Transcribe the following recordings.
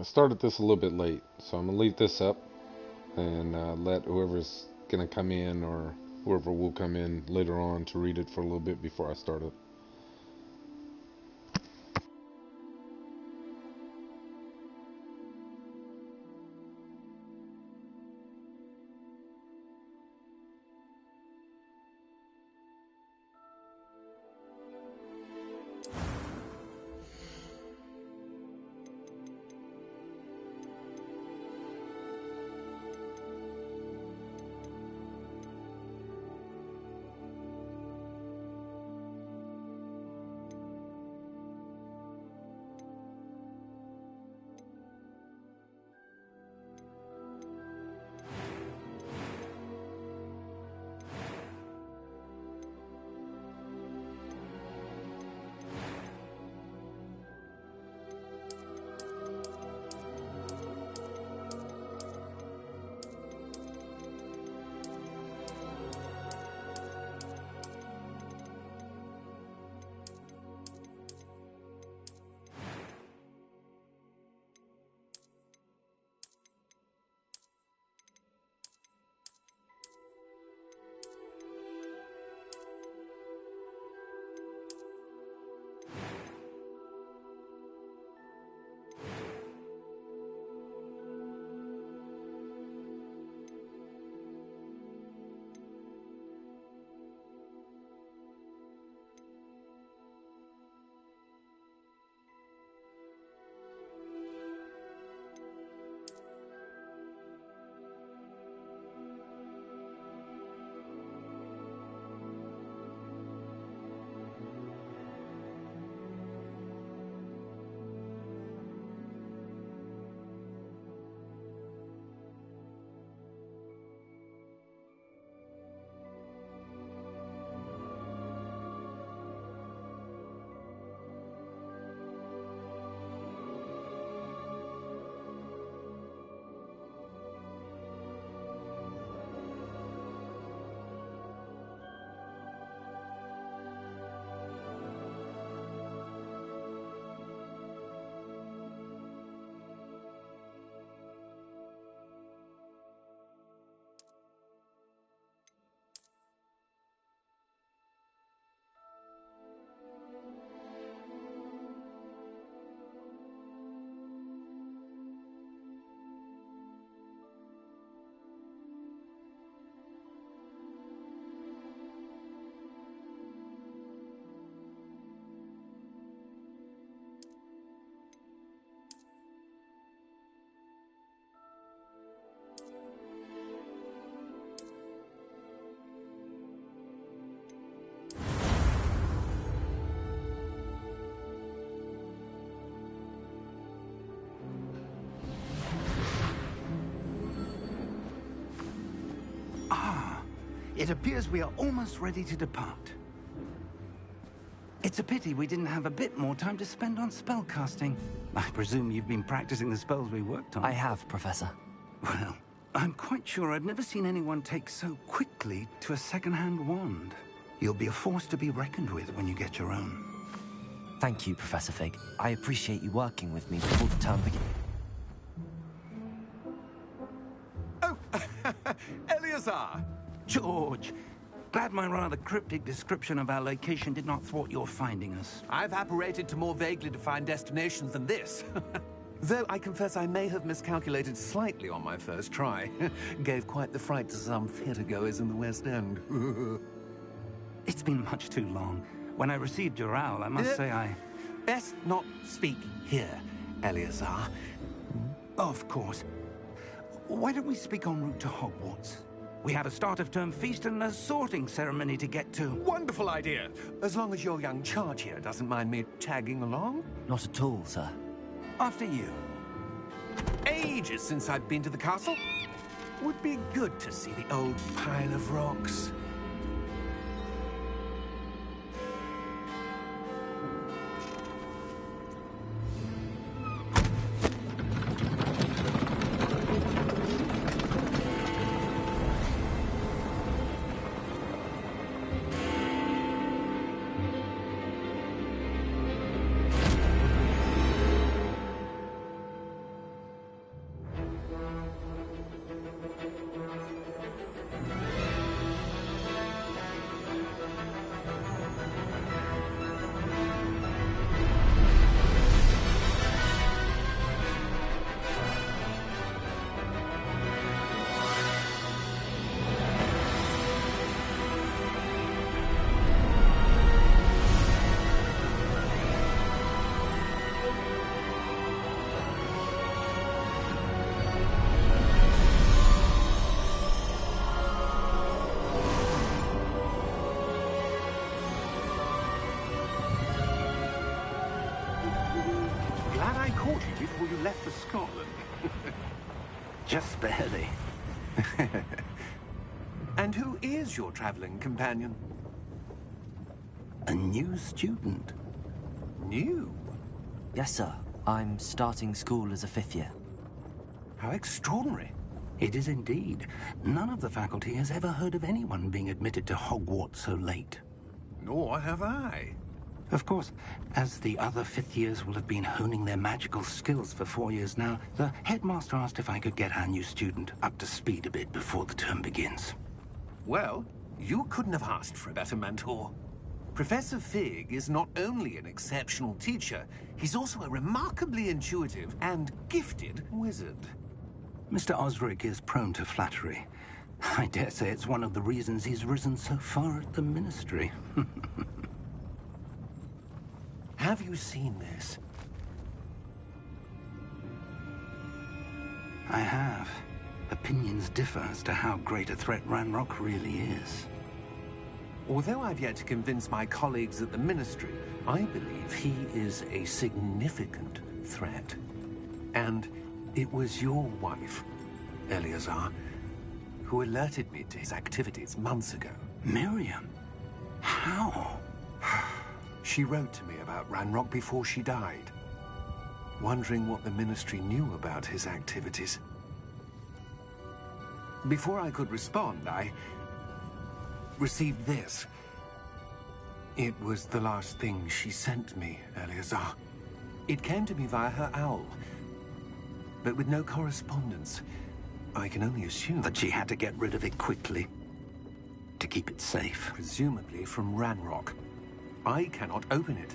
Started this a little bit late, so I'm gonna leave this up and let whoever's gonna come in or whoever will come in later on to read it for a little bit before I start it. It appears we are almost ready to depart. It's a pity we didn't have a bit more time to spend on spellcasting. I presume you've been practicing the spells we worked on. I have, Professor. Well, I'm quite sure I've never seen anyone take so quickly to a second-hand wand. You'll be a force to be reckoned with when you get your own. Thank you, Professor Fig. I appreciate you working with me before the term begins. Oh, Eleazar! George! Glad my rather cryptic description of our location did not thwart your finding us. I've apparated to more vaguely defined destinations than this. Though I confess I may have miscalculated slightly on my first try. Gave quite the fright to some theatergoers in the West End. It's been much too long. When I received your owl, I must say I... Best not speak here, Eleazar. Of course. Why don't we speak en route to Hogwarts? We have a start-of-term feast and a sorting ceremony to get to. Wonderful idea! As long as your young charge here doesn't mind me tagging along. Not at all, sir. After you. Ages since I've been to the castle. Would be good to see the old pile of rocks. Glad I caught you before you left for Scotland. Just barely. And who is your traveling companion? A new student. New? Yes, sir. I'm starting school as a 5th year. How extraordinary. It is indeed. None of the faculty has ever heard of anyone being admitted to Hogwarts so late. Nor have I. Of course, as the other 5th years will have been honing their magical skills for 4 years now, the headmaster asked if I could get our new student up to speed a bit before the term begins. Well, you couldn't have asked for a better mentor. Professor Fig is not only an exceptional teacher, he's also a remarkably intuitive and gifted wizard. Mr. Osric is prone to flattery. I dare say it's one of the reasons he's risen so far at the Ministry. Have you seen this? I have. Opinions differ as to how great a threat Ranrock really is. Although I've yet to convince my colleagues at the Ministry, I believe he is a significant threat. And it was your wife, Eleazar, who alerted me to his activities months ago. Miriam? How? She wrote to me about Ranrock before she died, wondering what the Ministry knew about his activities. Before I could respond, I received this. It was the last thing she sent me, Eleazar. It came to me via her owl, but with no correspondence. I can only assume That she had to get rid of it quickly to keep it safe. presumably from Ranrock. I cannot open it.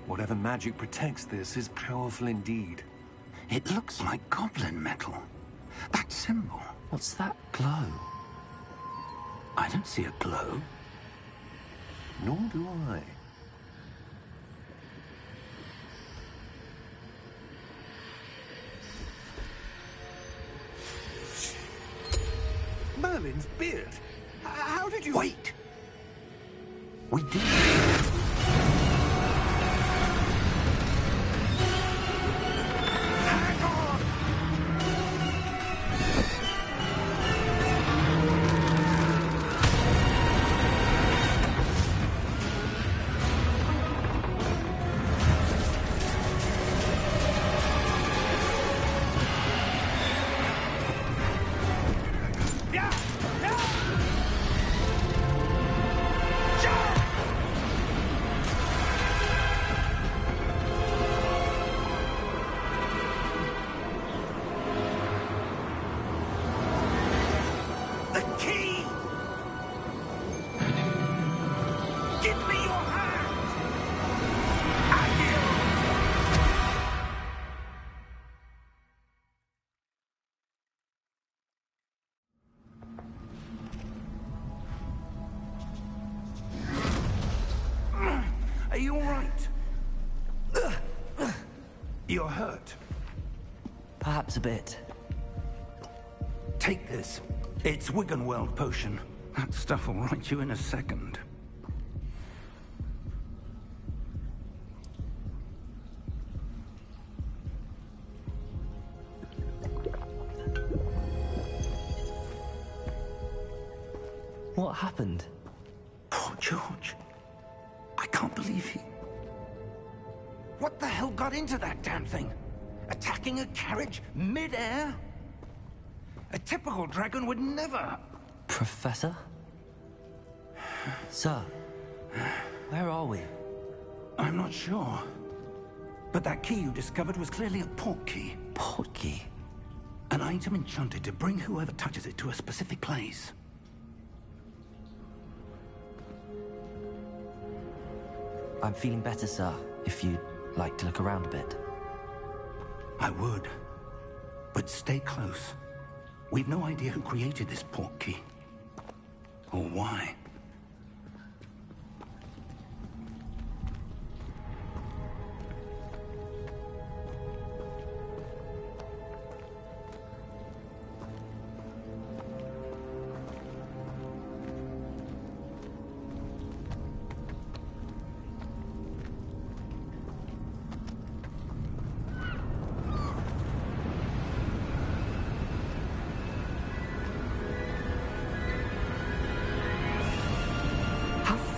Whatever magic protects this is powerful indeed. It looks like goblin metal. That symbol. What's that glow? I don't see a glow. Nor do I. Merlin's beard. How did you... Wait! We did. Hang on! Yeah! Yeah! The key! Give me your hand! Are you all right? You're hurt. Perhaps a bit. Take this. It's Wiggenweld potion. That stuff will right you in a second. What happened? Poor George. I can't believe he... What the hell got into that damn thing? Attacking a carriage mid-air? A typical dragon would never... Professor? Sir, where are we? I'm not sure. But that key you discovered was clearly a portkey. Portkey? An item enchanted to bring whoever touches it to a specific place. I'm feeling better, sir, if you'd like to look around a bit. I would. But stay close. We've no idea who created this portkey. Or why.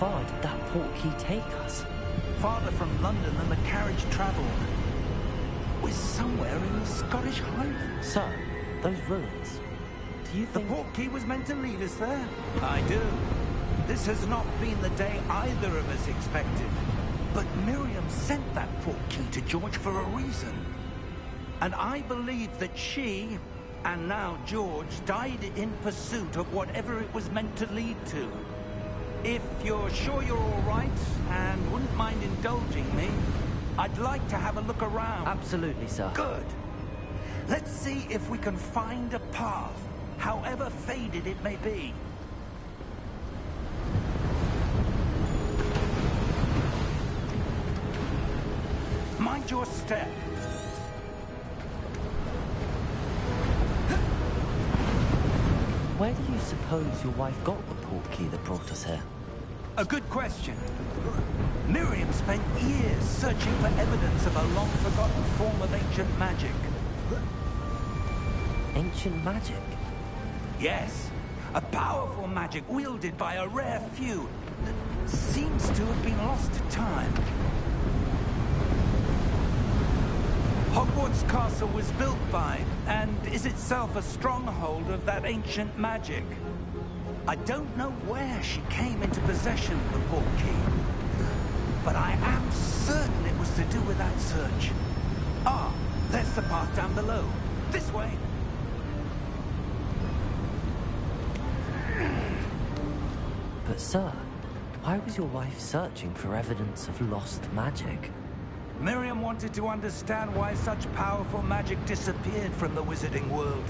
far did that portkey take us? Farther from London than the carriage travelled. We're somewhere in the Scottish Highlands. Sir, those ruins. Do you The think... portkey was meant to lead us there? I do. This has not been the day either of us expected. But Miriam sent that portkey to George for a reason. And I believe that she, and now George, died in pursuit of whatever it was meant to lead to. If you're sure you're all right, and wouldn't mind indulging me, I'd like to have a look around. Absolutely, sir. Good. Let's see if we can find a path, however faded it may be. Mind your step. Where do you suppose your wife got the portkey that brought us here? A good question. Miriam spent years searching for evidence of a long-forgotten form of ancient magic. Ancient magic? Yes, a powerful magic wielded by a rare few that seems to have been lost to time. Hogwart's castle was built by, and is itself a stronghold of that ancient magic. I don't know where she came into possession of the portkey, but I am certain it was to do with that search. Ah, there's the path down below. This way. But sir, why was your wife searching for evidence of lost magic? Miriam wanted to understand why such powerful magic disappeared from the wizarding world.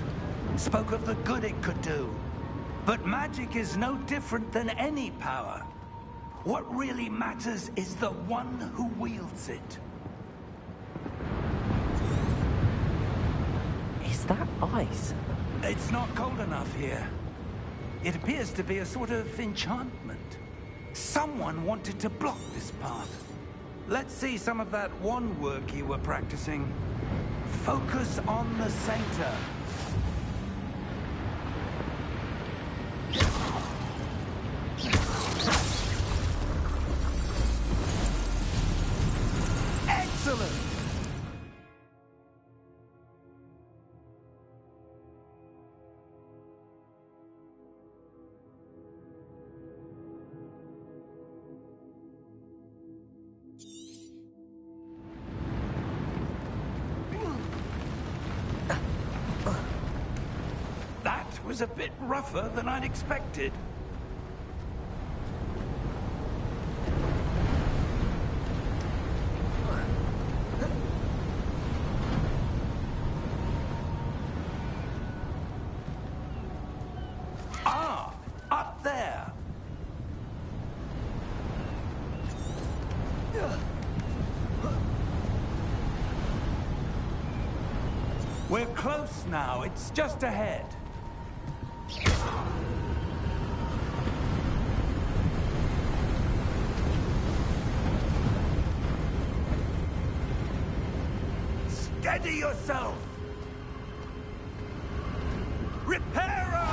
Spoke of the good it could do. But magic is no different than any power. What really matters is the one who wields it. Is that ice? It's not cold enough here. It appears to be a sort of enchantment. Someone wanted to block this path. Let's see some of that wand work you were practicing. Focus on the center. Excellent! That was a bit rougher than I'd expected. Ah, up there. We're close now. It's just ahead. Steady yourself! Reparo!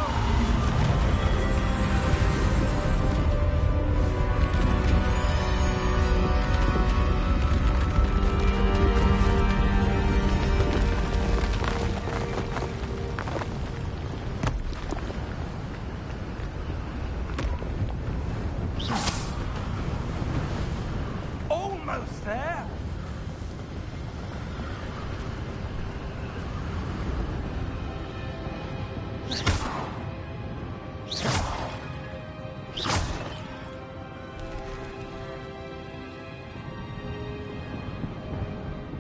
Almost there!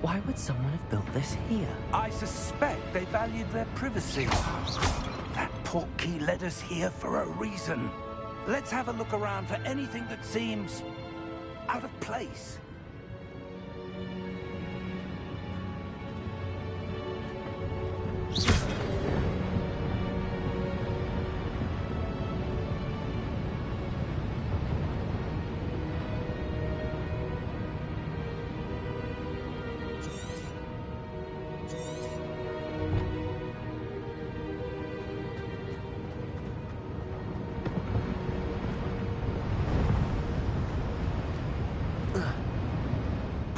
Why would someone have built this here? I suspect they valued their privacy. That portkey led us here for a reason. Let's have a look around for anything that seems out of place.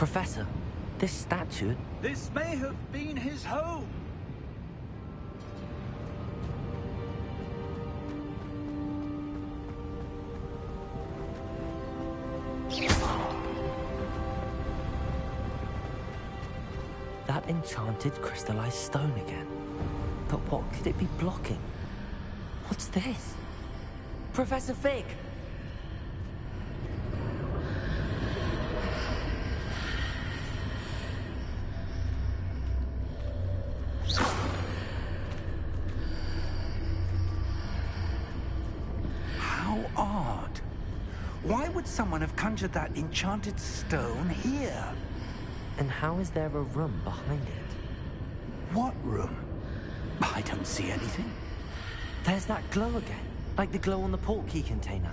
Professor, this statue... This may have been his home. That enchanted crystallized stone again. But what could it be blocking? What's this? Professor Fig! How odd. Why would someone have conjured that enchanted stone here? And how is there a room behind it? What room? I don't see anything. There's that glow again, like the glow on the portkey container.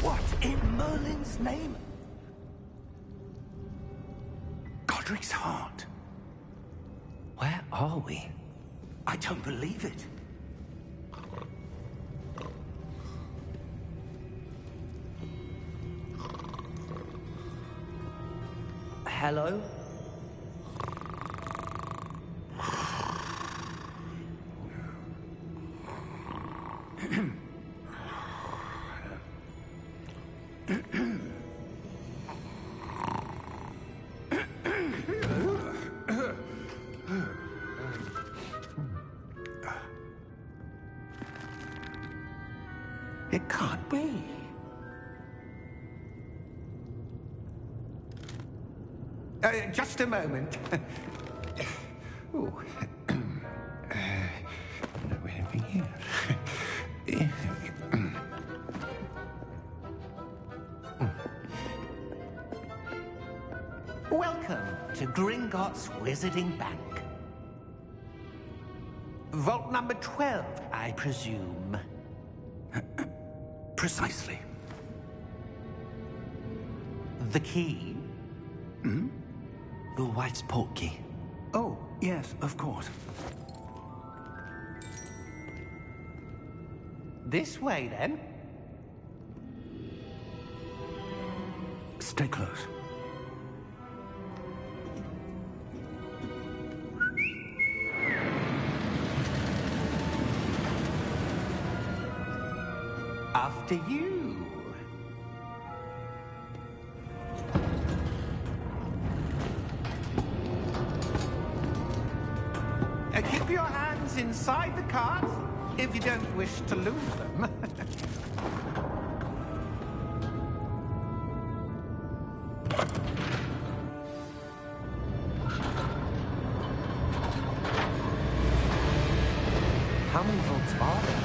What in Merlin's name? Godric's heart. Where are we? I don't believe it. Hello? It can't be. Just a moment. Ooh. Anything here? Welcome to Gringotts Wizarding Bank. Vault number 12, I presume. Precisely. The key? Your wife's portkey. Oh, yes, of course. This way, then. Stay close. After you. Keep your hands inside the cart if you don't wish to lose them. How many vaults are there?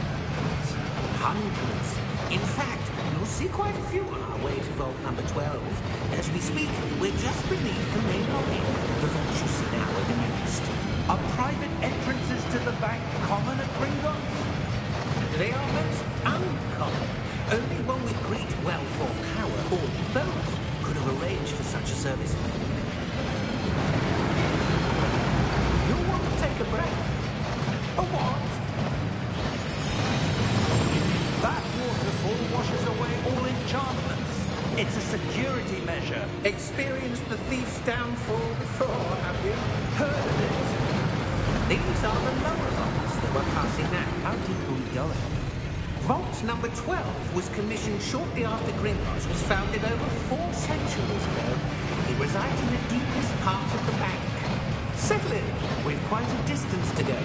Hundreds. In fact, you'll see quite a few on our way to vault number 12. As we speak, we're just beneath the main lobby. The vaults you see now are the newest. Are private entrances to the bank common at Gringotts? They are most uncommon. Only one with great wealth or power, or both, could have arranged for such a service. You'll want to take a breath. A what? That waterfall washes away all enchantments. It's a security measure. Experienced the thief's downfall before, have you? Heard of it? These are the lower vaults that we're passing now. How deep are we going? Vault number 12 was commissioned shortly after Gringotts was founded over 4 centuries ago. It resides in the deepest part of the bank. Settle in. We've quite a distance to go.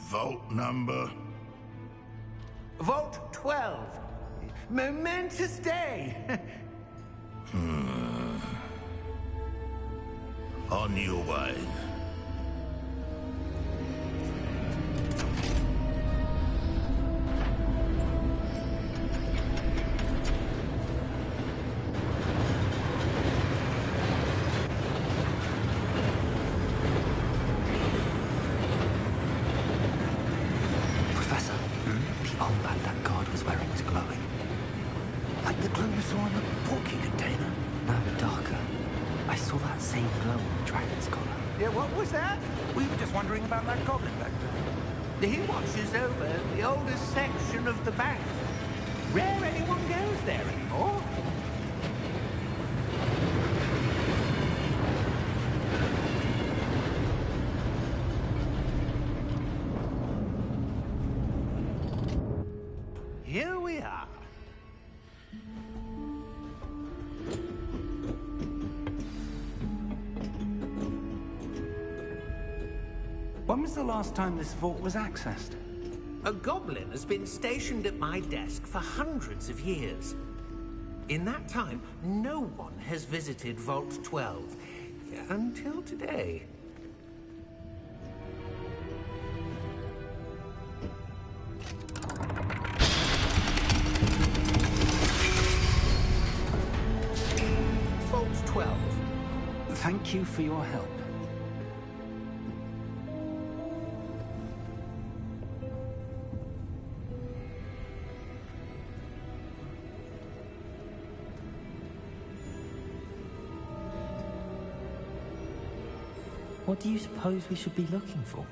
Vault number? Vault 12. Momentous day. On your way. Professor, the armband that guard was wearing was glowing. Like the glow we saw in the portkey container. saw that same glow on the dragon's collar. Yeah, what was that? We were just wondering about that goblin back there. He watches over the oldest section of the bank. Rare anyone goes there anymore. Here we are. When was the last time this vault was accessed? A goblin has been stationed at my desk for hundreds of years. In that time, no one has visited Vault 12. Until today. Vault 12. Thank you for your help. What do you suppose we should be looking for?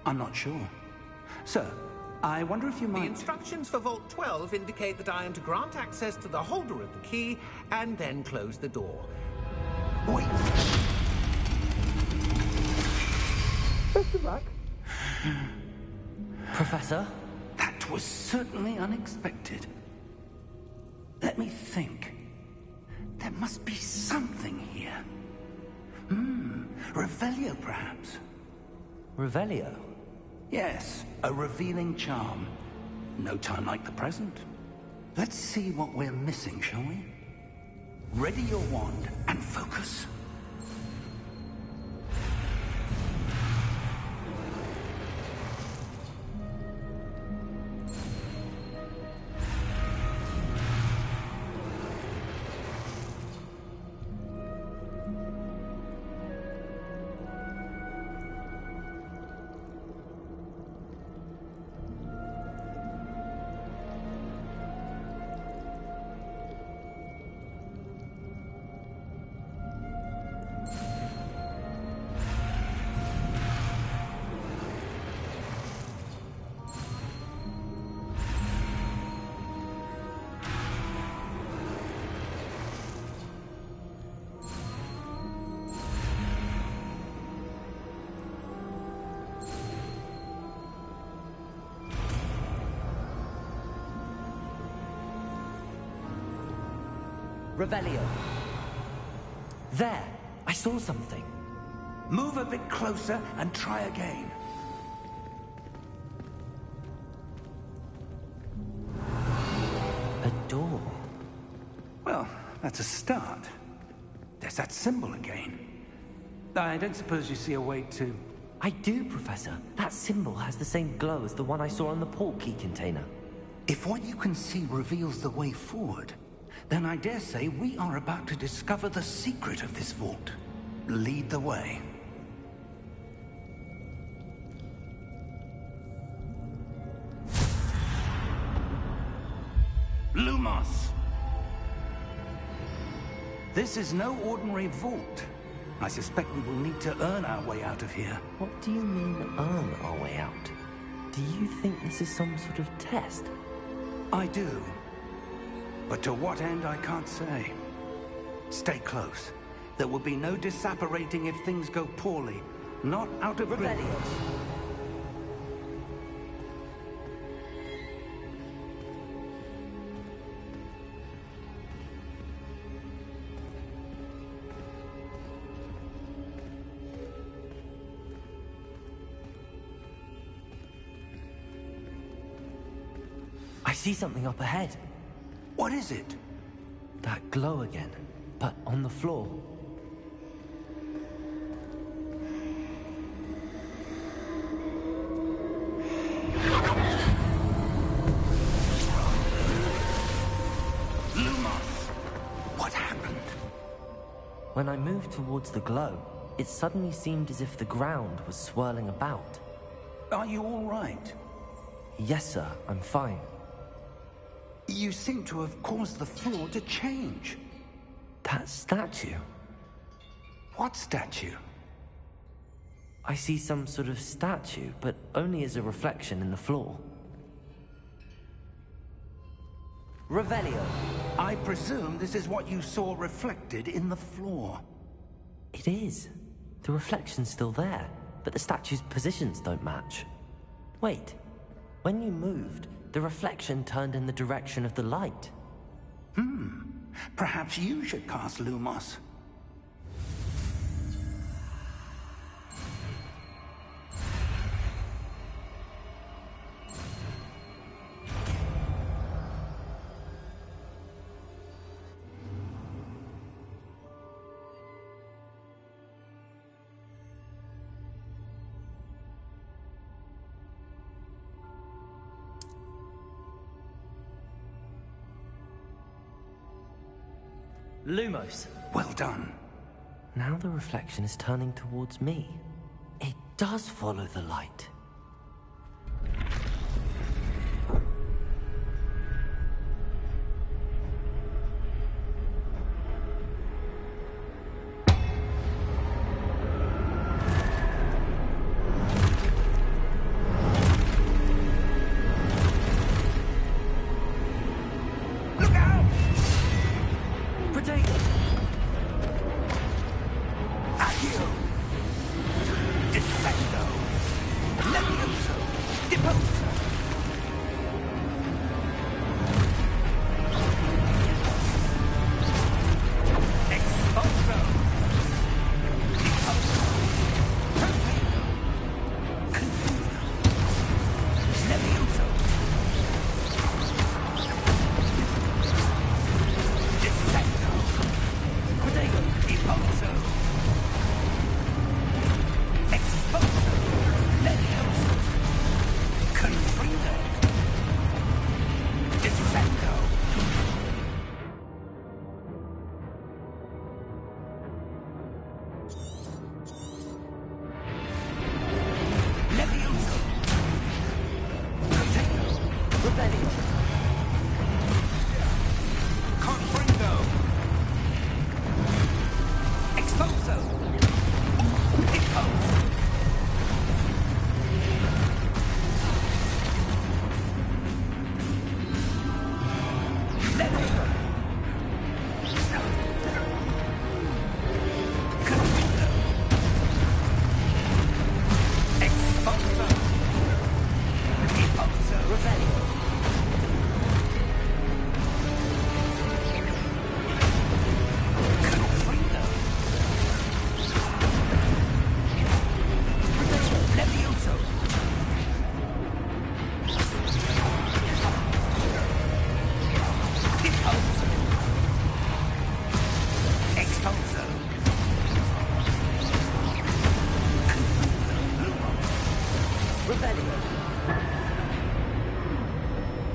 I'm not sure. Sir, I wonder if you The might... instructions for Vault 12 indicate that I am to grant access to the holder of the key and then close the door. Wait! Best of luck. Professor? That was certainly unexpected. Let me think. There must be something here. Revelio, perhaps? Revelio? Yes, a revealing charm. No time like the present. Let's see what we're missing, shall we? Ready your wand and focus. Revelio. There! I saw something. Move a bit closer and try again. A door. Well, that's a start. There's that symbol again. I don't suppose you see a way to... I do, Professor. That symbol has the same glow as the one I saw on the port key container. If what you can see reveals the way forward, then I dare say we are about to discover the secret of this vault. Lead the way. Lumos! This is no ordinary vault. I suspect we will need to earn our way out of here. What do you mean, earn our way out? Do you think this is some sort of test? I do. But to what end, I can't say. Stay close. There will be no disapparating if things go poorly. Not out of Revelio. I see something up ahead. What is it? That glow again, but on the floor. Lumos! What happened? When I moved towards the glow, it suddenly seemed as if the ground was swirling about. Are you all right? Yes, sir, I'm fine. You seem to have caused the floor to change. That statue? What statue? I see some sort of statue, but only as a reflection in the floor. Revelio. I presume this is what you saw reflected in the floor. It is. The reflection's still there, but the statue's positions don't match. Wait. When you moved, the reflection turned in the direction of the light. Perhaps you should cast Lumos. Lumos. Well done. Now the reflection is turning towards me. It does follow the light.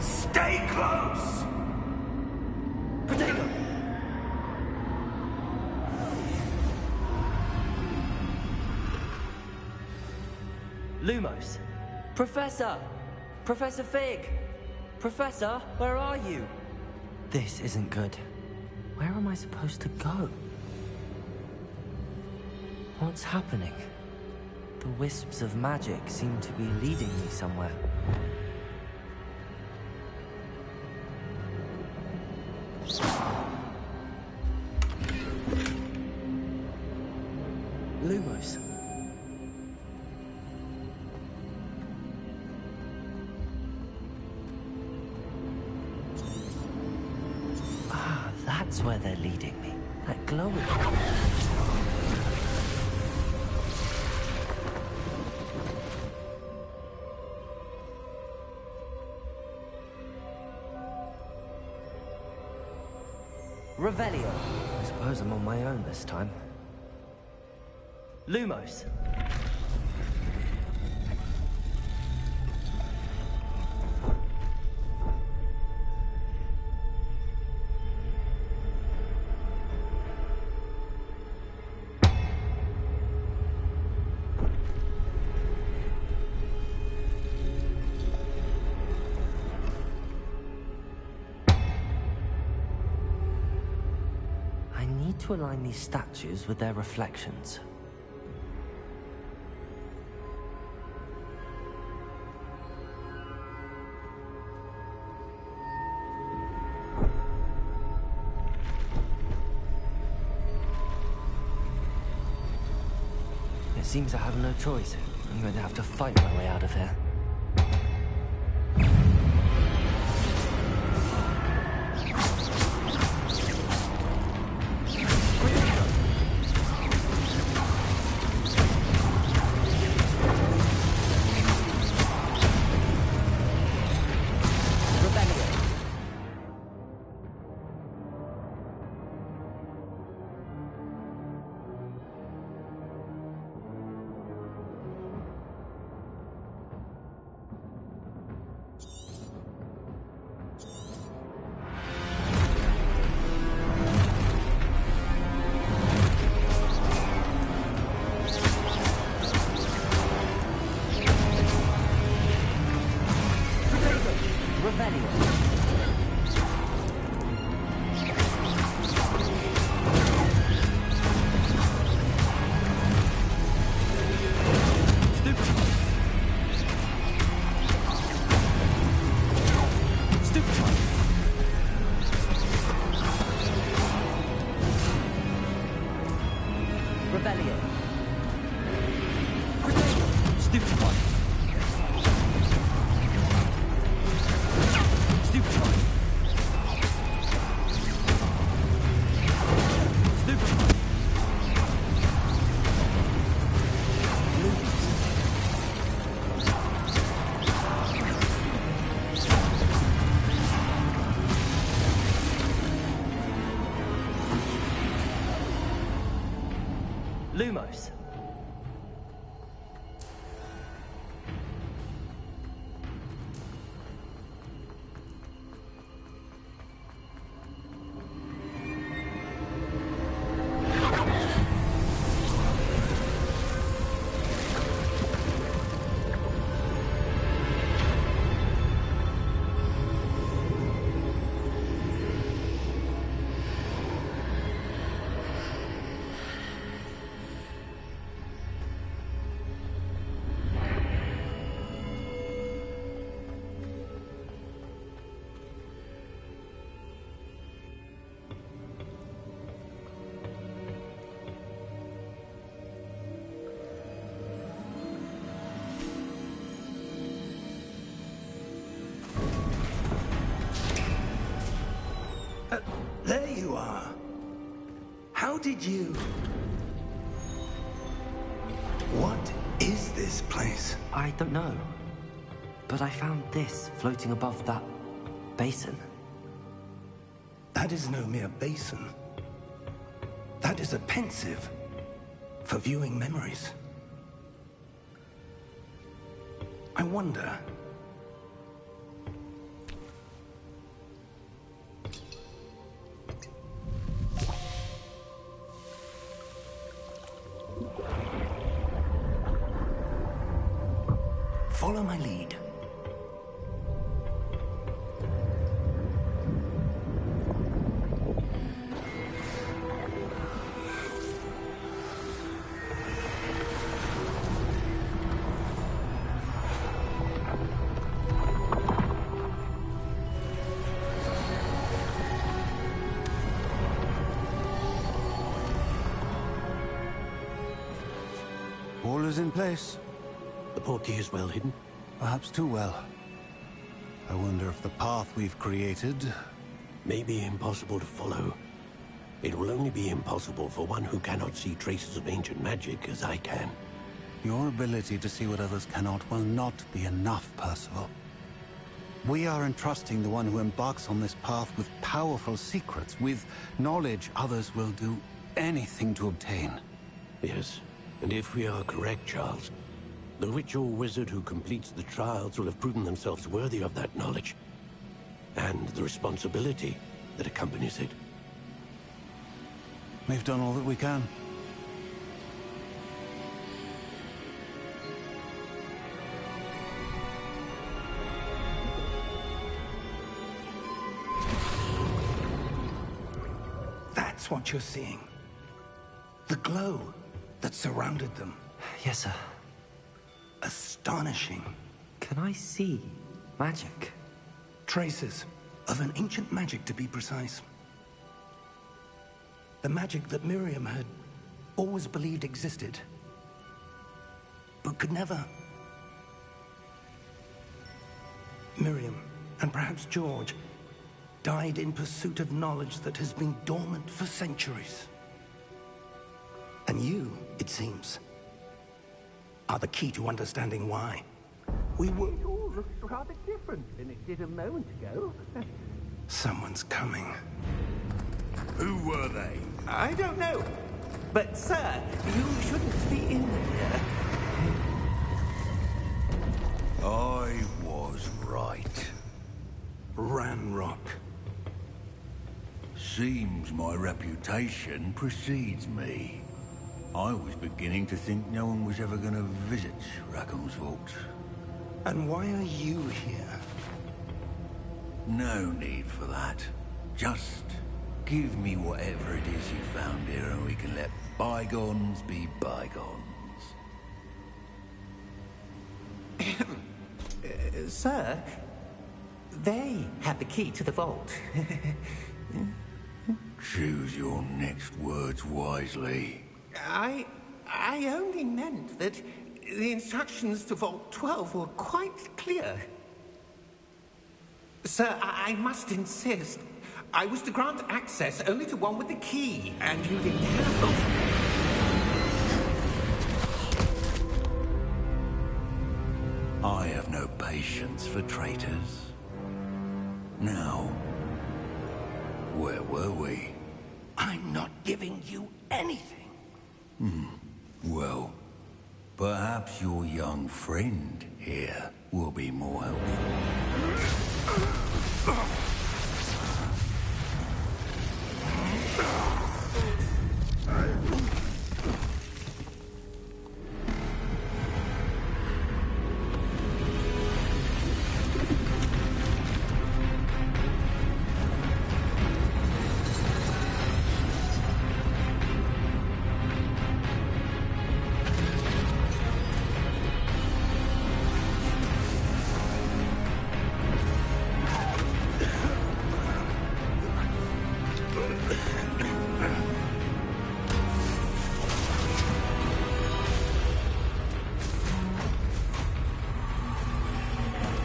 Stay close! Protego! Lumos! Professor! Professor Fig! Professor, where are you? This isn't good. Where am I supposed to go? What's happening? The wisps of magic seem to be leading me somewhere. Lumos. Ah, that's where they're leading me. That glowing. Revelio. I suppose I'm on my own this time. Lumos. to align these statues with their reflections. It seems I have no choice. I'm going to have to fight my way out of here. Lumos. There you are. How did you... What is this place? I don't know. But I found this floating above that basin. That is no mere basin. That is a pensive for viewing memories. I wonder... Follow my lead. All is in place. The portkey is well hidden. Perhaps too well. I wonder if the path we've created... May be impossible to follow. It will only be impossible for one who cannot see traces of ancient magic as I can. Your ability to see what others cannot will not be enough, Percival. We are entrusting the one who embarks on this path with powerful secrets, with knowledge others will do anything to obtain. Yes, and if we are correct, Charles, the witch or wizard who completes the trials will have proven themselves worthy of that knowledge, and the responsibility that accompanies it. We've done all that we can. That's what you're seeing. The glow that surrounded them. Yes, sir. Astonishing. Can I see magic? Traces of an ancient magic, to be precise. The magic that Miriam had always believed existed, but could never. Miriam, and perhaps George, died in pursuit of knowledge that has been dormant for centuries. And you, it seems, are the key to understanding why. We were... It all looks rather different than it did a moment ago. Someone's coming. Who were they? I don't know. But, sir, you shouldn't be in here. I was right. Ranrock. Seems my reputation precedes me. I was beginning to think no one was ever going to visit Rackham's vault. And why are you here? No need for that. Just give me whatever it is you found here and we can let bygones be bygones. Sir, they have the key to the vault. Choose your next words wisely. I only meant that the instructions to Vault 12 were quite clear. Sir, I must insist. I was to grant access only to one with the key, and you didn't have them. I have no patience for traitors. Now, where were we? I'm not giving you anything. Well, perhaps your young friend here will be more helpful.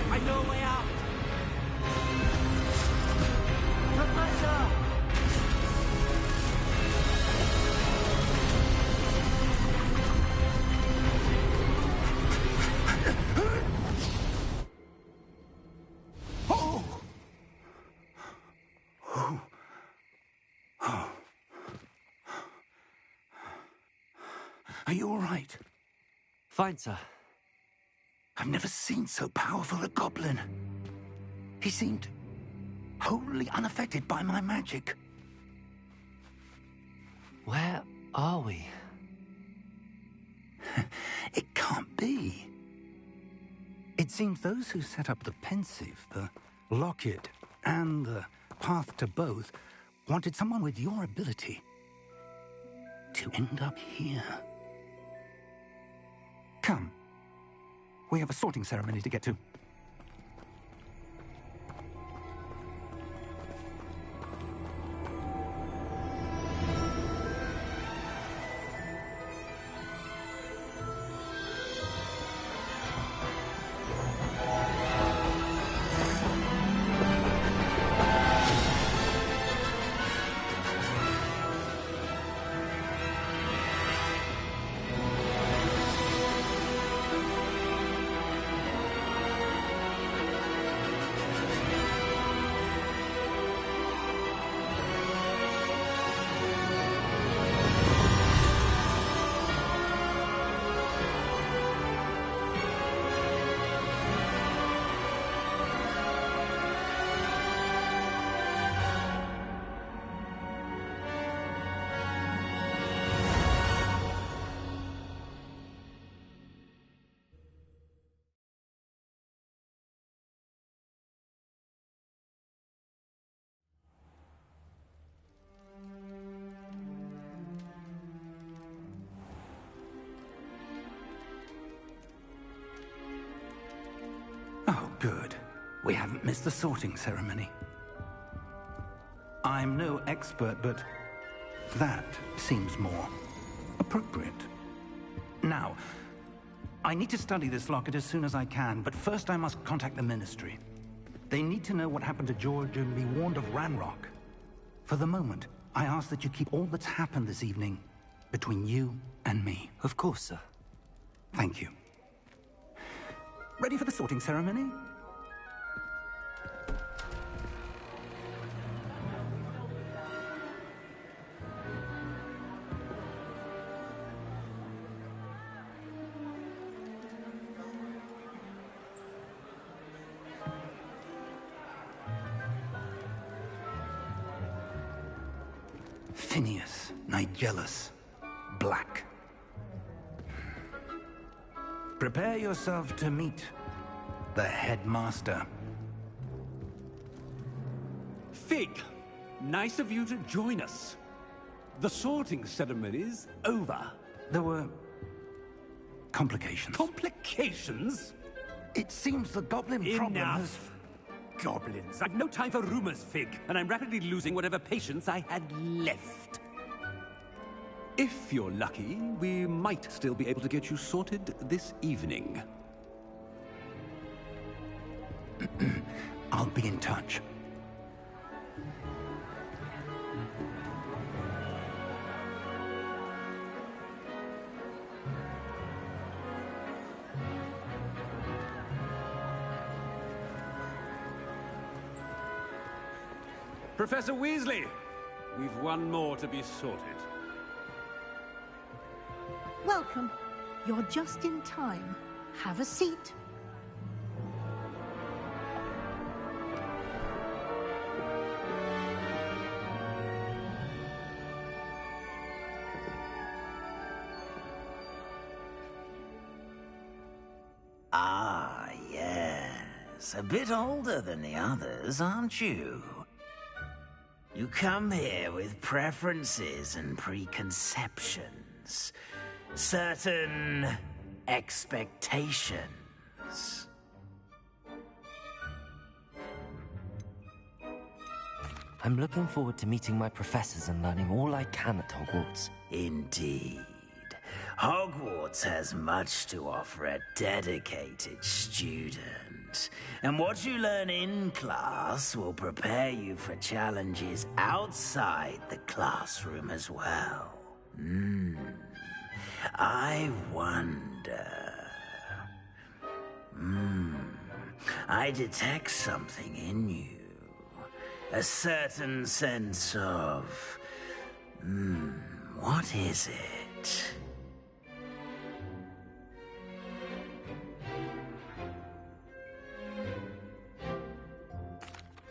I know a way out! Professor! Are you all right? Fine, sir. I've never seen so powerful a goblin. He seemed wholly unaffected by my magic. Where are we? It can't be. It seems those who set up the pensive, the locket, and the path to both wanted someone with your ability to end up here. Come. We have a sorting ceremony to get to. Good. We haven't missed the sorting ceremony. I'm no expert, but that seems more appropriate. Now, I need to study this locket as soon as I can, but first I must contact the Ministry. They need to know what happened to George and be warned of Ranrock. For the moment, I ask that you keep all that's happened this evening between you and me. Of course, sir. Thank you. Ready for the sorting ceremony? Phineas, Nigellus, Black. Prepare yourself to meet the headmaster. Fig, nice of you to join us. The sorting ceremony's over. There were complications. Complications? It seems the goblin problem has... Enough. Goblins. I've no time for rumors, Fig, and I'm rapidly losing whatever patience I had left. If you're lucky, we might still be able to get you sorted this evening. I'll be in touch. Professor Weasley, we've one more to be sorted. Welcome. You're just in time. Have a seat. Ah, yes. A bit older than the others, aren't you? You come here with preferences and preconceptions. Certain expectations. I'm looking forward to meeting my professors and learning all I can at Hogwarts. Indeed. Hogwarts has much to offer a dedicated student. And what you learn in class will prepare you for challenges outside the classroom as well. I wonder... I detect something in you. A certain sense of... what is it?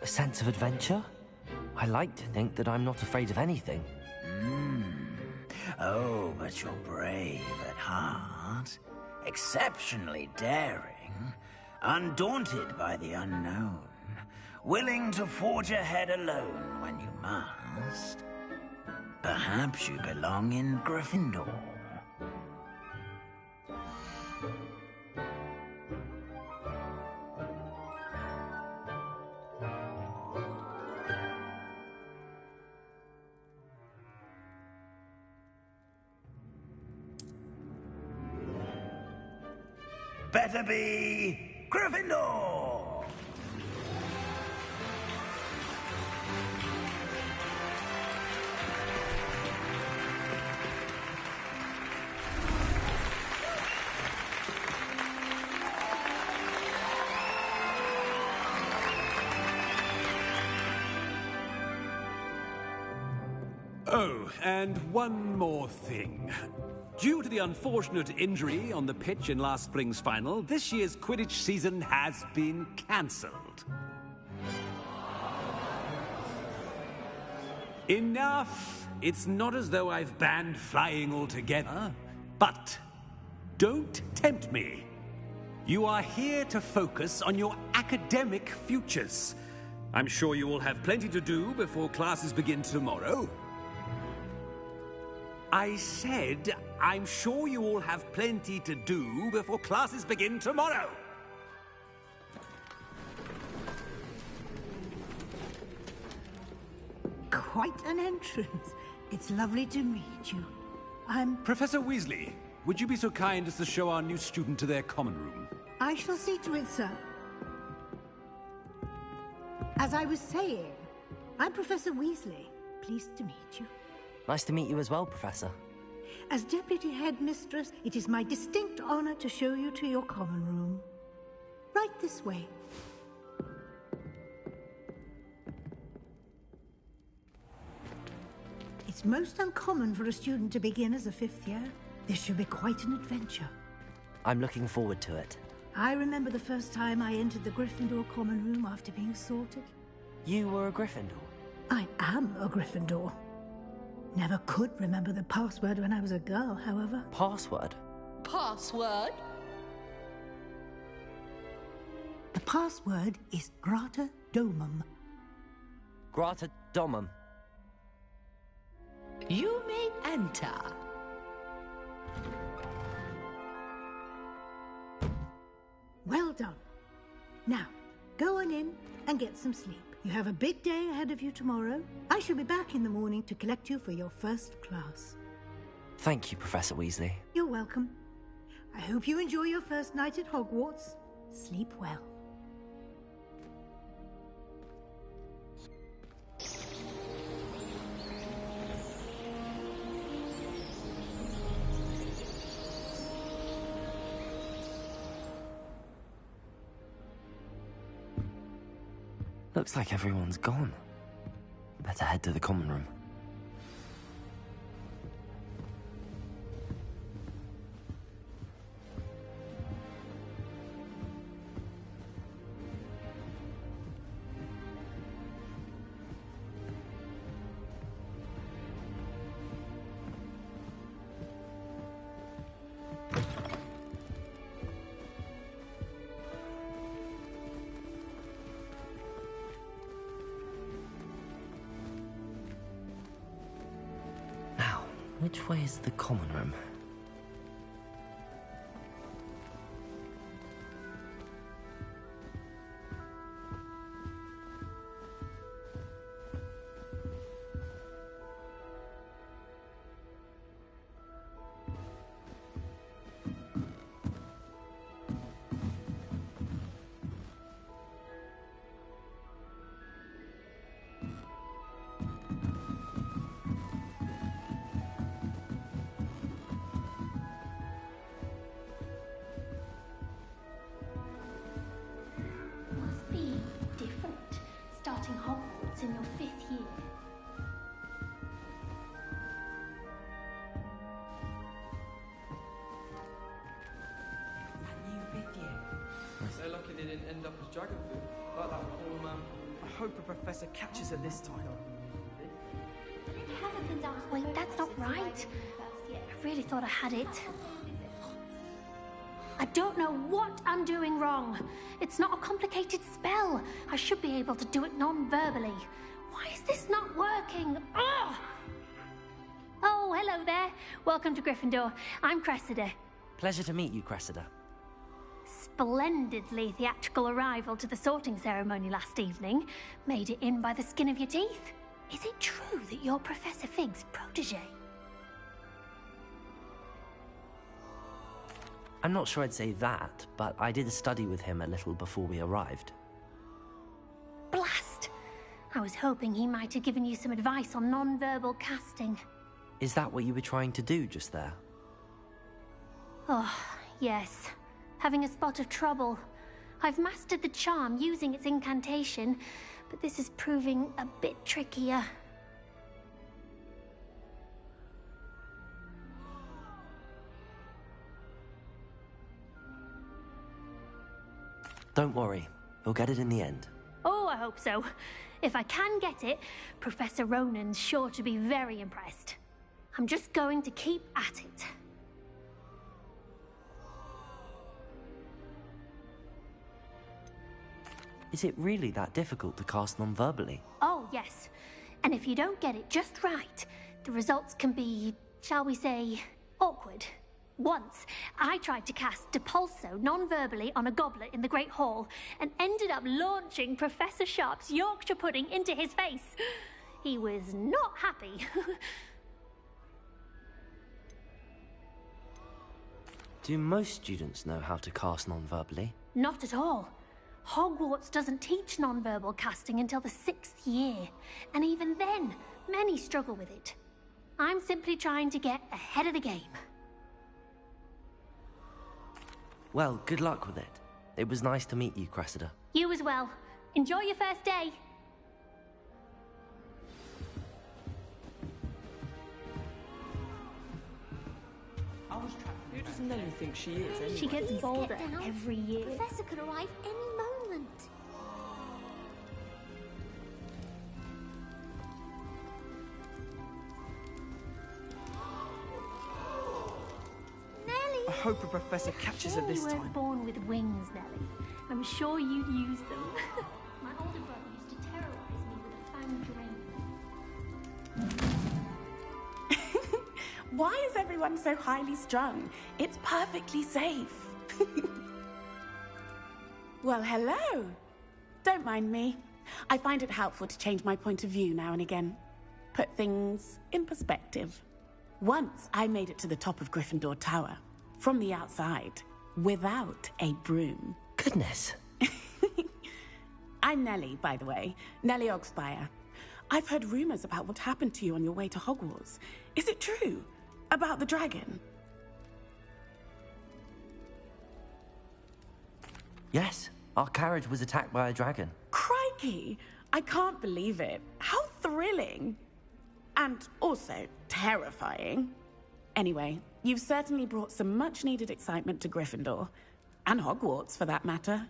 A sense of adventure? I like to think that I'm not afraid of anything. Oh, but you're brave at heart. Exceptionally daring. Undaunted by the unknown. Willing to forge ahead alone when you must. Perhaps you belong in Gryffindor. Better be Gryffindor! Oh, and one more thing. Due to the unfortunate injury on the pitch in last spring's final, this year's Quidditch season has been cancelled. Enough! It's not as though I've banned flying altogether, but don't tempt me. You are here to focus on your academic futures. I'm sure you will have plenty to do before classes begin tomorrow. I said, I'm sure you all have plenty to do before classes begin tomorrow. quite an entrance. It's lovely to meet you. I'm... Professor Weasley, would you be so kind as to show our new student to their common room? I shall see to it, sir. As I was saying, I'm Professor Weasley. Pleased to meet you. Nice to meet you as well, Professor. As Deputy Headmistress, it is my distinct honor to show you to your common room. Right this way. It's most uncommon for a student to begin as a 5th year. This should be quite an adventure. I'm looking forward to it. I remember the first time I entered the Gryffindor common room after being sorted. You were a Gryffindor? I am a Gryffindor. Never could remember the password when I was a girl, however. Password? Password? The password is Grata Domum. Grata Domum. You may enter. Well done. Now, go on in and get some sleep. You have a big day ahead of you tomorrow. I shall be back in the morning to collect you for your first class. Thank you, Professor Weasley. You're welcome. I hope you enjoy your first night at Hogwarts. Sleep well. Looks like everyone's gone. Better head to the common room. Which way is the common room? starting Hogwarts in your 5th year. They're lucky they didn't end up as dragon food, like that poor man. I hope a professor catches her this time. Wait, that's not right. I really thought I had it. I don't know what I'm doing wrong. It's not a complicated spell. I should be able to do it non-verbally. Why is this not working? Ugh! Oh, hello there. Welcome to Gryffindor. I'm Cressida. Pleasure to meet you, Cressida. Splendidly theatrical arrival to the sorting ceremony last evening. Made it in by the skin of your teeth. Is it true that you're Professor Fig's protege? I'm not sure I'd say that, but I did study with him a little before we arrived. Blast! I was hoping he might have given you some advice on non-verbal casting. Is that what you were trying to do just there? Oh, yes. Having a spot of trouble. I've mastered the charm using its incantation, but this is proving a bit trickier. Don't worry, we'll get it in the end. Oh, I hope so. If I can get it, Professor Ronan's sure to be very impressed. I'm just going to keep at it. Is it really that difficult to cast non-verbally? Oh, yes. And if you don't get it just right, the results can be, shall we say, awkward. Once, I tried to cast Depulso non-verbally on a goblet in the Great Hall and ended up launching Professor Sharp's Yorkshire pudding into his face. he was not happy. Do most students know how to cast non-verbally? Not at all. Hogwarts doesn't teach nonverbal casting until the 6th year, and even then, many struggle with it. I'm simply trying to get ahead of the game. Well, good luck with it. It was nice to meet you, Cressida. You as well. Enjoy your first day. Who does Nellie think she is, anyway? She gets Please bolder get down. every year. Professor could arrive any moment. I hope a professor catches her Sure this you weren't time. born with wings, Nellie. I'm sure you'd use them. My older brother used to terrorize me with a fanged ring. Why is everyone so highly strung? It's perfectly safe. Well, hello. Don't mind me. I find it helpful to change my point of view now and again. Put things in perspective. Once I made it to the top of Gryffindor Tower, from the outside, without a broom. Goodness. I'm Nellie, by the way. Nellie Ogspire. I've heard rumors about what happened to you on your way to Hogwarts. Is it true? About the dragon? Yes, our carriage was attacked by a dragon. Crikey! I can't believe it. How thrilling! And also terrifying. Anyway, you've certainly brought some much-needed excitement to Gryffindor. And Hogwarts, for that matter.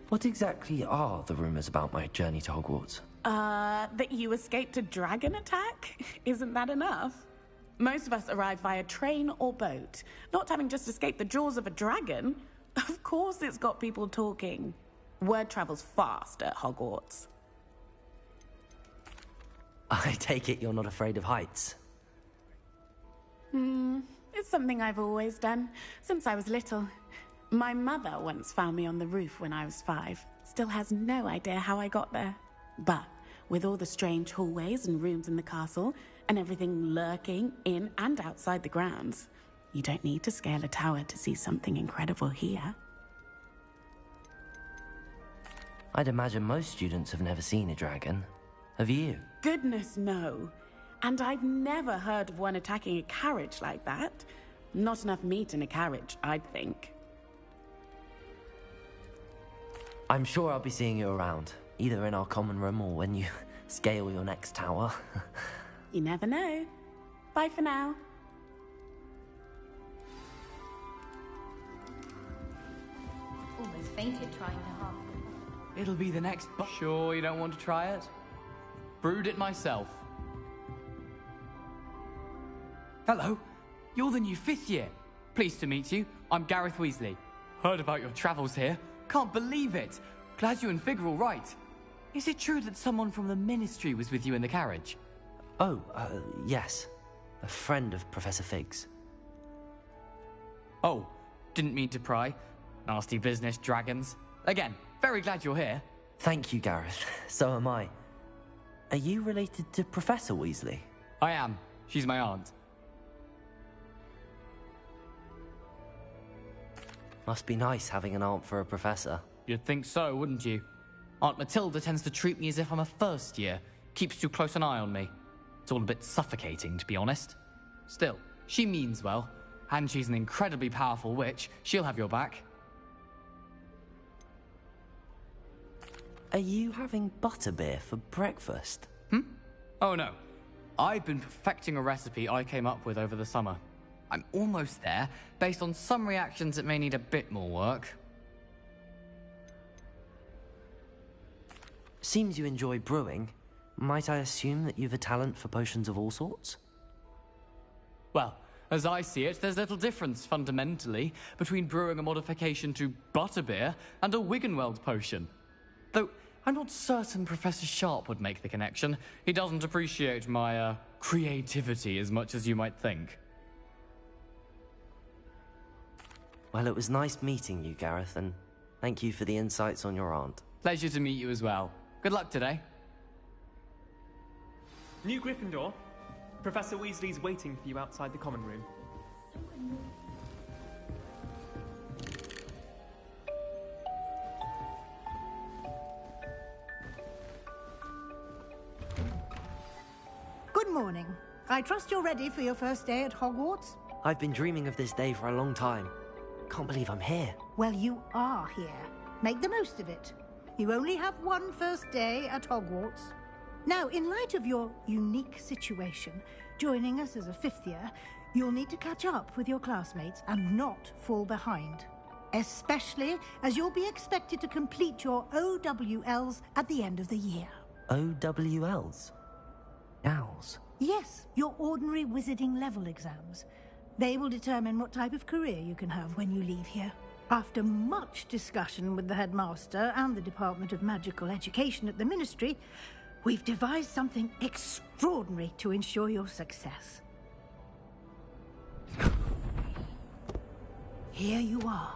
What exactly are the rumors about my journey to Hogwarts? That you escaped a dragon attack? Isn't that enough? Most of us arrive via train or boat, not having just escaped the jaws of a dragon. Of course it's got people talking. Word travels fast at Hogwarts. I take it you're not afraid of heights. It's something I've always done, since I was little. My mother once found me on the roof when I was 5. Still has no idea how I got there. But with all the strange hallways and rooms in the castle, and everything lurking in and outside the grounds, you don't need to scale a tower to see something incredible here. I'd imagine most students have never seen a dragon. Have you? Goodness, no. And I've never heard of one attacking a carriage like that. Not enough meat in a carriage, I'd think. I'm sure I'll be seeing you around, either in our common room or when you scale your next tower. You never know. Bye for now. Almost fainted trying to hop. It'll be the next Sure you don't want to try it? Brewed it myself. Hello, you're the new 5th year. Pleased to meet you. I'm Gareth Weasley. Heard about your travels here. Can't believe it. Glad you and Fig are all right. Is it true that someone from the Ministry was with you in the carriage? Oh, yes. A friend of Professor Fig's. Oh, didn't mean to pry. Nasty business, dragons. Again, very glad you're here. Thank you, Gareth. So am I. Are you related to Professor Weasley? I am. She's my aunt. Must be nice having an aunt for a professor. You'd think so, wouldn't you? Aunt Matilda tends to treat me as if I'm a first year. Keeps too close an eye on me. It's all a bit suffocating, to be honest. Still, she means well. And she's an incredibly powerful witch. She'll have your back. Are you having butterbeer for breakfast? Oh no. I've been perfecting a recipe I came up with over the summer. I'm almost there, based on some reactions that may need a bit more work. Seems you enjoy brewing. Might I assume that you've a talent for potions of all sorts? Well, as I see it, there's little difference, fundamentally, between brewing a modification to butterbeer and a Wiggenweld potion. Though, I'm not certain Professor Sharp would make the connection. He doesn't appreciate my, creativity as much as you might think. Well, it was nice meeting you, Gareth, and thank you for the insights on your aunt. Pleasure to meet you as well. Good luck today. New Gryffindor. Professor Weasley's waiting for you outside the common room. Good morning. I trust you're ready for your first day at Hogwarts? I've been dreaming of this day for a long time. Can't believe I'm here. Well, you are here. Make the most of it. You only have one first day at Hogwarts. Now, in light of your unique situation, joining us as a fifth year, you'll need to catch up with your classmates and not fall behind. Especially as you'll be expected to complete your OWLs at the end of the year. OWLs? Owls? Yes, your ordinary wizarding level exams. They will determine what type of career you can have when you leave here. After much discussion with the headmaster and the Department of Magical Education at the Ministry, we've devised something extraordinary to ensure your success. Here you are.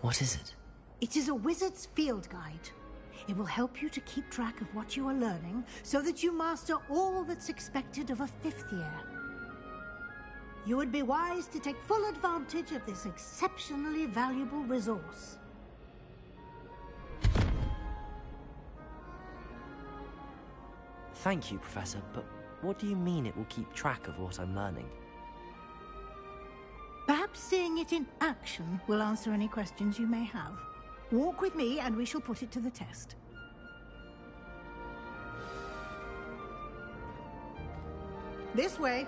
What is it? It is a wizard's field guide. It will help you to keep track of what you are learning so that you master all that's expected of a fifth year. You would be wise to take full advantage of this exceptionally valuable resource. Thank you, Professor, but what do you mean it will keep track of what I'm learning? Perhaps seeing it in action will answer any questions you may have. Walk with me and we shall put it to the test. This way.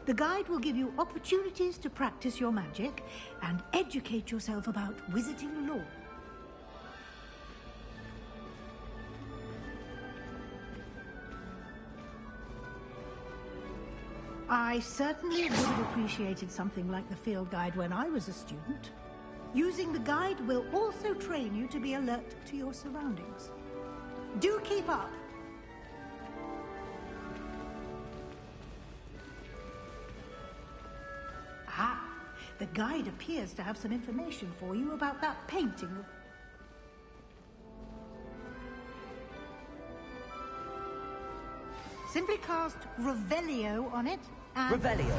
The guide will give you opportunities to practice your magic and educate yourself about wizarding lore. I certainly would have appreciated something like the field guide when I was a student. Using the guide will also train you to be alert to your surroundings. Do keep up! Ah, the guide appears to have some information for you about that painting of... Simply cast Revelio on it and... Revelio.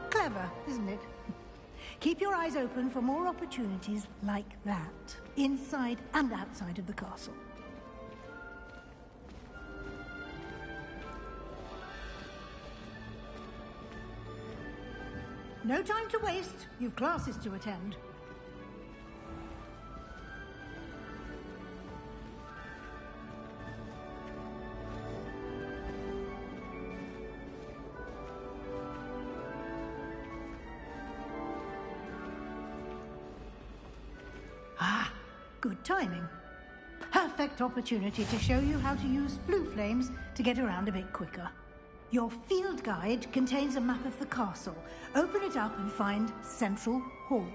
Clever, isn't it? Keep your eyes open for more opportunities like that, inside and outside of the castle. No time to waste. You've classes to attend. Ah, good timing. Perfect opportunity to show you how to use flue flames to get around a bit quicker. Your field guide contains a map of the castle. Open it up and find Central Hall.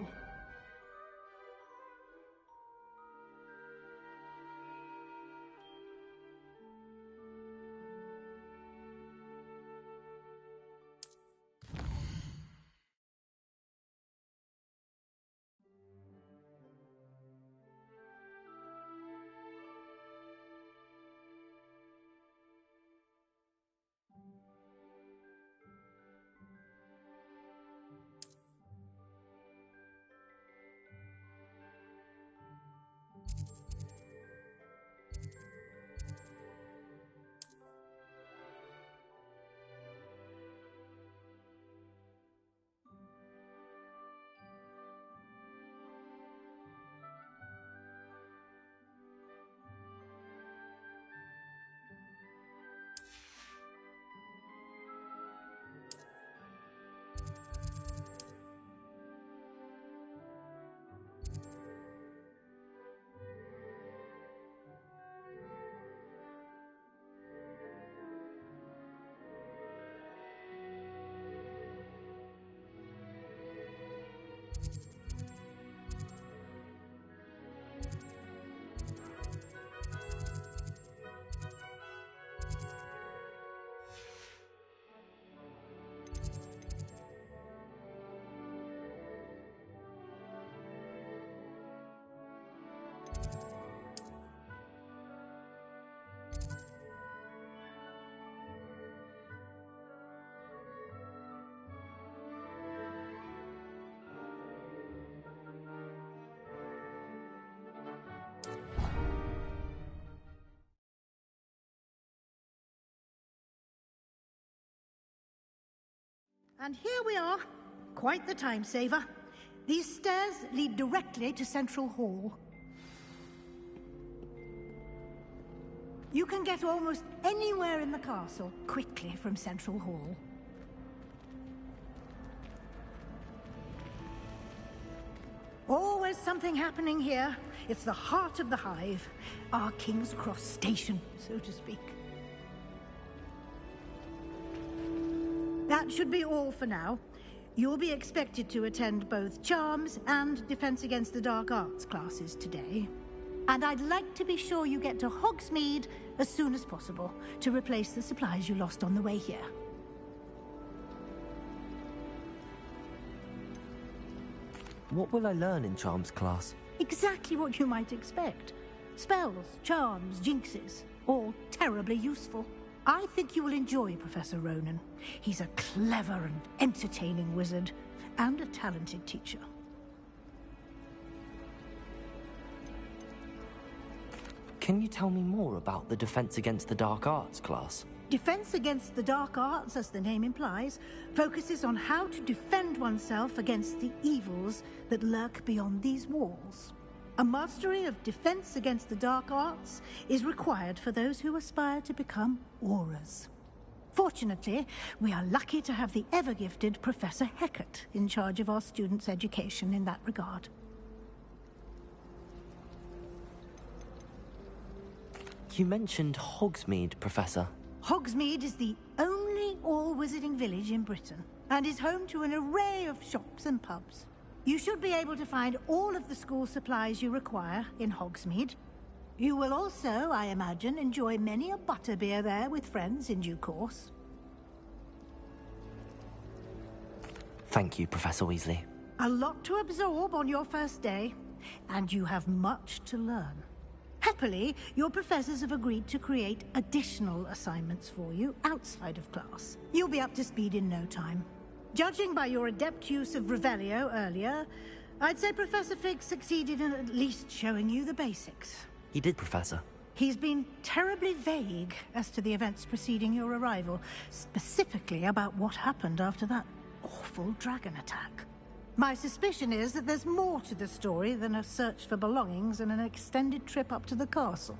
And here we are. Quite the time saver. These stairs lead directly to Central Hall. You can get almost anywhere in the castle quickly from Central Hall. Always something happening here. It's the heart of the Hive, our King's Cross station, so to speak. That should be all for now. You'll be expected to attend both Charms and Defense Against the Dark Arts classes today. And I'd like to be sure you get to Hogsmeade as soon as possible to replace the supplies you lost on the way here. What will I learn in Charms class? Exactly what you might expect. Spells, charms, jinxes, all terribly useful. I think you will enjoy Professor Ronan. He's a clever and entertaining wizard, and a talented teacher. Can you tell me more about the Defense Against the Dark Arts class? Defense Against the Dark Arts, as the name implies, focuses on how to defend oneself against the evils that lurk beyond these walls. A mastery of Defense Against the Dark Arts is required for those who aspire to become Aurors. Fortunately, we are lucky to have the ever-gifted Professor Hecat in charge of our students' education in that regard. You mentioned Hogsmeade, Professor. Hogsmeade is the only all-wizarding village in Britain, and is home to an array of shops and pubs. You should be able to find all of the school supplies you require in Hogsmeade. You will also, I imagine, enjoy many a butterbeer there with friends in due course. Thank you, Professor Weasley. A lot to absorb on your first day, and you have much to learn. Happily, your professors have agreed to create additional assignments for you outside of class. You'll be up to speed in no time. Judging by your adept use of Revelio earlier, I'd say Professor Fig succeeded in at least showing you the basics. He did, Professor. He's been terribly vague as to the events preceding your arrival, specifically about what happened after that awful dragon attack. My suspicion is that there's more to the story than a search for belongings and an extended trip up to the castle.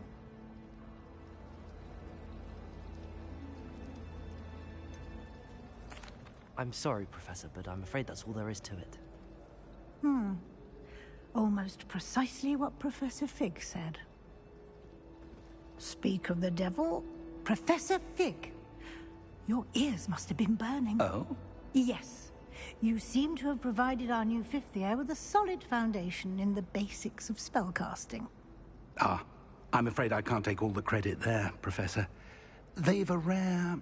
I'm sorry, Professor, but I'm afraid that's all there is to it. Almost precisely what Professor Fig said. Speak of the devil, Professor Fig. Your ears must have been burning. Oh? Yes. You seem to have provided our new fifth year with a solid foundation in the basics of spellcasting. Ah, I'm afraid I can't take all the credit there, Professor. They've a rare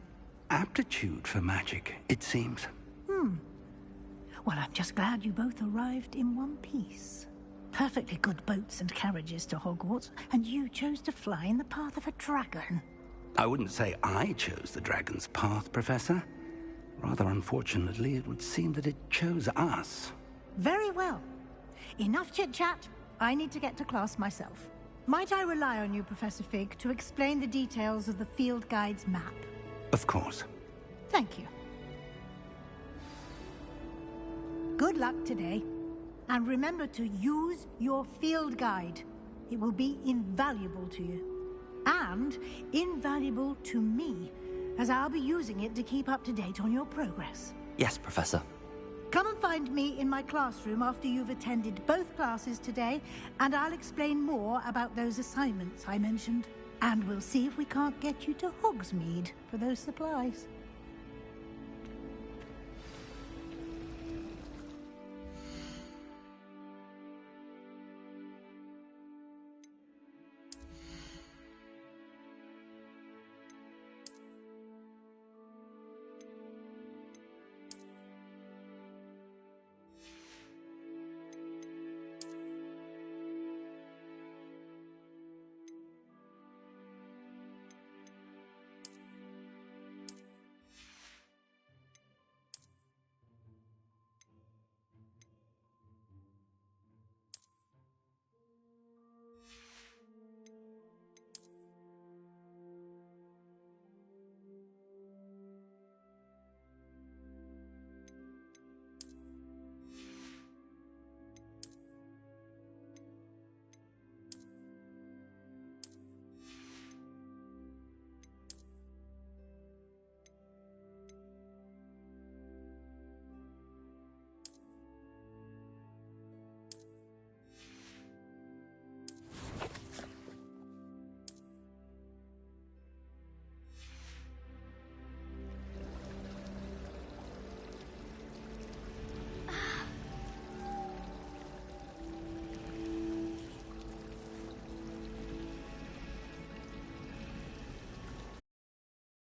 aptitude for magic, it seems. Well, I'm just glad you both arrived in one piece. Perfectly good boats and carriages to Hogwarts, and you chose to fly in the path of a dragon. I wouldn't say I chose the dragon's path, Professor. Rather unfortunately, it would seem that it chose us. Very well. Enough chit-chat. I need to get to class myself. Might I rely on you, Professor Fig, to explain the details of the field guide's map? Of course. Thank you. Good luck today. And remember to use your field guide. It will be invaluable to you. And invaluable to me, as I'll be using it to keep up to date on your progress. Yes, Professor. Come and find me in my classroom after you've attended both classes today, and I'll explain more about those assignments I mentioned. And we'll see if we can't get you to Hogsmeade for those supplies.